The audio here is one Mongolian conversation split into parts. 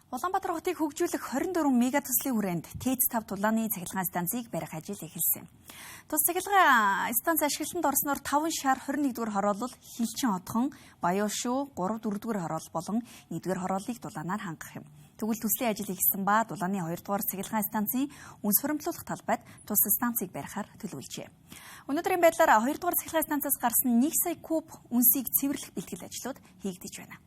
Улаанбаатар хотыг хөгжүүлэх 24 мегатөслийн хүрээнд ТЭЦ-5 дулааны цахилгаан станцыг барих ажил эхэлсэн. Тус цахилгаан станц ашиглалтанд орсноор 5 шар 21-р хороолол Хилчин одхон, Баяушуу 3-4-р хороол болон 1-р хорооллыг дулаанаар хангах юм. Тэгвэл төслийн ажил эхэлсэн ба дулааны 2-р цахилгаан станцын үнс хуримтлуулах талбайд тус станцыг барихаар төлөвлөжээ. Өнөөдрийн байдлаар 2-р цахилгаан станцаас гарсан 1 сая куб үнсийг цэвэрлэх бэлтгэл ажлууд хийгдэж байна.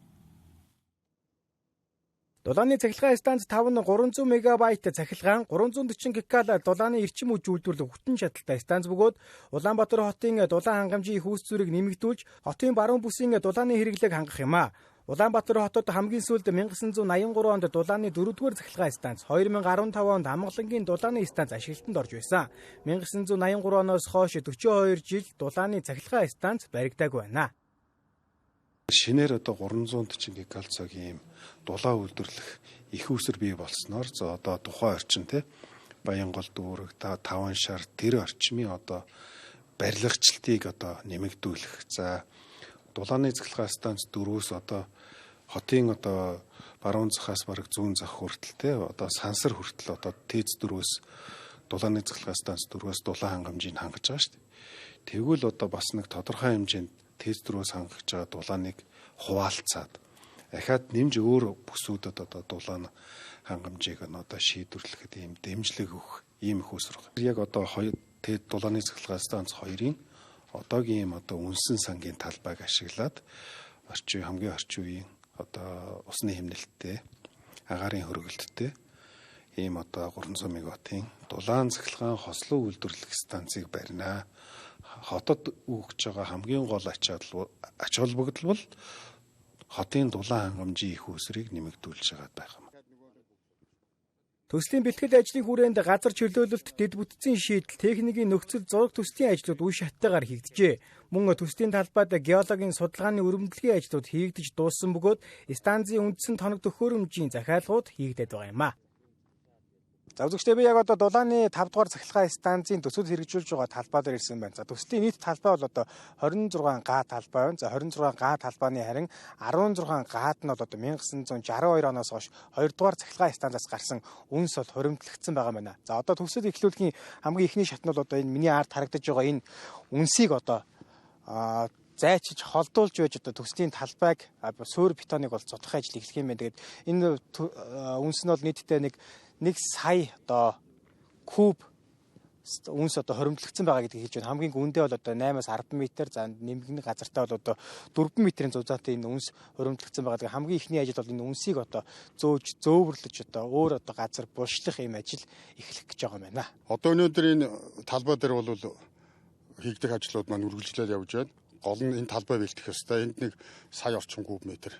Дулааны цахилгаан станц 5 нь 300 мегабайт цахилгаан, 340 гикал дулааны эрчим хүч үйлдвэрлэх хүчин чадалтай станц бөгөөд Улаанбаатар хотын дулаан хангамжийн их үүс зүрийг нэмэгдүүлж, хотын баруун бүсийн дулааны хэрэглээг хангах юм а. Улаанбаатар хотод хамгийн сүүлд 1983 онд дулааны 4-р цахилгаан станц, 2015 онд Амгалангийн дулааны станц ашиглалтанд орж байсан. 1983 оноос хойш 42 жил дулааны цахилгаан станц баригдаагүй байна. Шинээр одоо 340 гикал цагийн дулаан үйлдвэрлэх их үүсвэр бий болсноор за одоо тухайн орчин Баянгол дүүрэг 5 шар тэр орчмын одоо барилгачлалтыг одоо нэмэгдүүлэх. За дулааны цахилгаан станц 4-өөс одоо хотын одоо баруун захаас бараг зүүн зах хүртэл одоо сансар хүртэл одоо ТЭЦ 4-өөс дулааны цахилгаан станц 4-өөс дулаан хангамжийг хангаж байгаа шүү дээ. Тэгвэл одоо бас нэг тодорхой хэмжээнд ТЭЦ 4-өөс хангаж байгаа дулааныг хуваалцаад дахиад нэмж өөр бүсүүдэд одоо дулаан хангамжийг одоо шийдвэрлэхэд ийм дэмжлэг өгөх ийм их үүсвэр. Яг одоо ТЭЦ дулааны цахилгаан станц 2-ын одоогийн ийм одоо үнсэн сангийн талбайг ашиглаад хамгийн орчин үеийн одоо усны хэмнэлттэй агаарын хөргөлттэй ийм одоо 300 мегаваттын дулаан цахилгаан хослон үйлдвэрлэх станцыг барина. Хотод өгч байгаа хамгийн гол ач холбогдол бол хотын дулаан хангамжийн их үүсвэрийг нэмэгдүүлж байгаа байх юм. Төслийн бэлтгэл ажлын хүрээнд газар чөлөөлөлт, дэд бүтцийн шийдэл, техникийн нөхцөл зураг төслийн ажлууд үе шаттайгаар хийгджээ. Мөн төслийн талбайд геологийн судалгааны өрөмдлөгийн ажлууд хийгдэж дууссан бөгөөд станцын үндсэн тоног төхөөрөмжийн захиалгууд хийгдээд байгаа юм а. За үзэгчдээ би яг одоо дулааны 5 дугаар цахилгаан станцын төсөл хэрэгжүүлж байгаа талбай дээр ирсэн байна. За төслийн нийт талбай бол одоо 26 га талбай байна. За 26 га талбайны харин 16 гаад нь бол одоо 1962 оноос хойш 2 дугаар цахилгаан станцаас гарсан үнс бол хуримтлагдсан байгаа байна. За одоо төсөл эхлүүлэхийн хамгийн ихний шат нь бол одоо энэ миний ард харагдаж байгаа энэ үнсийг одоо зайчиж холдуулж байж одоо төслийн талбайг суур бетоныг бол цотгох ажил эхлэх юм байна. Тэгээд энэ үнс нь бол нийтдээ 1 сая одоо куб үнс одоо хоримтлагдсан байгаа гэдгийг хэлж байна. Хамгийн гүндээ бол одоо 8-аас 10 м, за нэмгэн газартаа бол одоо 4 м-ийн зузаатай энэ үнс хоримтлагдсан байгаа. Хамгийн ихний ажил бол энэ үнсийг одоо зөөвөрлөж одоо өөр одоо газар булшлах юм ажил эхлэх гэж байгаа юм байна. Одоо өнөөдөр энэ талбай дээр бол хийгдэх ажлууд маань үргэлжлээд явж байна. Гол нь энэ талбай бэлтгэх ёстой. Энд 1 сая орчим куб метр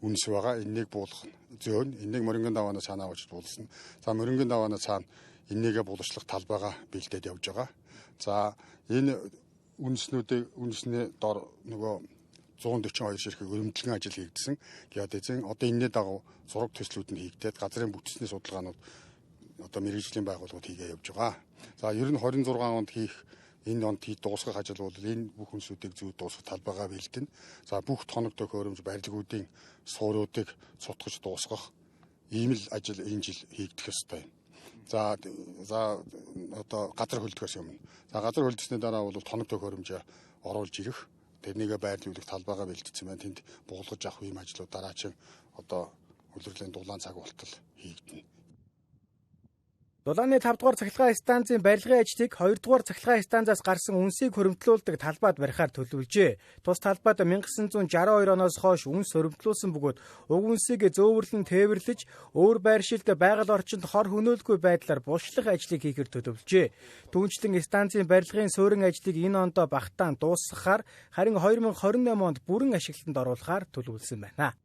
үнс байгаа. Энэнийг буулгах зөөн. Энийг мөрөнгөн даваанаас цаанаа авч буулгасан. За мөрөнгөн даваанаас цаана энийгээ булшлах талбайгаа бэлдээд явж байгаа. За энэ үнснээ дор нөгөө 142 ширхэг өрөмдлөгөн ажил хийгдсэн. Геодезийн одоо энэний дагуу зураг төслүүд нь хийгдээд газрын бүтцний судалгаанууд одоо мэргэжлийн байгууллагууд хийгээ явж байгаа. За ер нь 26 онд хийх энэ онд дуусгах ажил бол энэ бүх үнсүүдийг зүү дуусгах талбайгаа бэлдэнэ. За бүх тоног төхөөрөмж барилгуудын сууруудыг цутгаж дуусгах ийм л ажил энэ жил хийгдэх ёстой. За одоо газар хөлдгөөс өмнө. За газар хөлдсөний дараа бол тоног төхөөрөмжөө оруулж ирэх, тэрнийгээ байрлуулах талбайгаа бэлдсэн байна. Тэнд буулгаж авах ийм ажлууд дараачин одоо улирлын дулаан цаг болтол хийгдэнэ. Дулааны 5 дугаар цахилгаан станцын барилгын ажлыг 2 дугаар цахилгаан станцаас гарсан үнсийг хуримтлуулдаг талбайд барихаар төлөвлөжээ. Тус талбайд 1962 оноос хойш үнс хуримтлуулсан бөгөөд уг үнсийг зөөвөрлөн тээвэрлэж, өөр байршилд байгаль орчинд хор хөнөөлгүй байдлаар булшлах ажлыг хийхээр төлөвлөжээ. Түүнчлэн станцын барилгын суурин ажлыг энэ ондоо багтаан дуусгахаар, харин 2028 онд бүрэн ашиглалтанд оруулахаар төлөвлөсөн байна.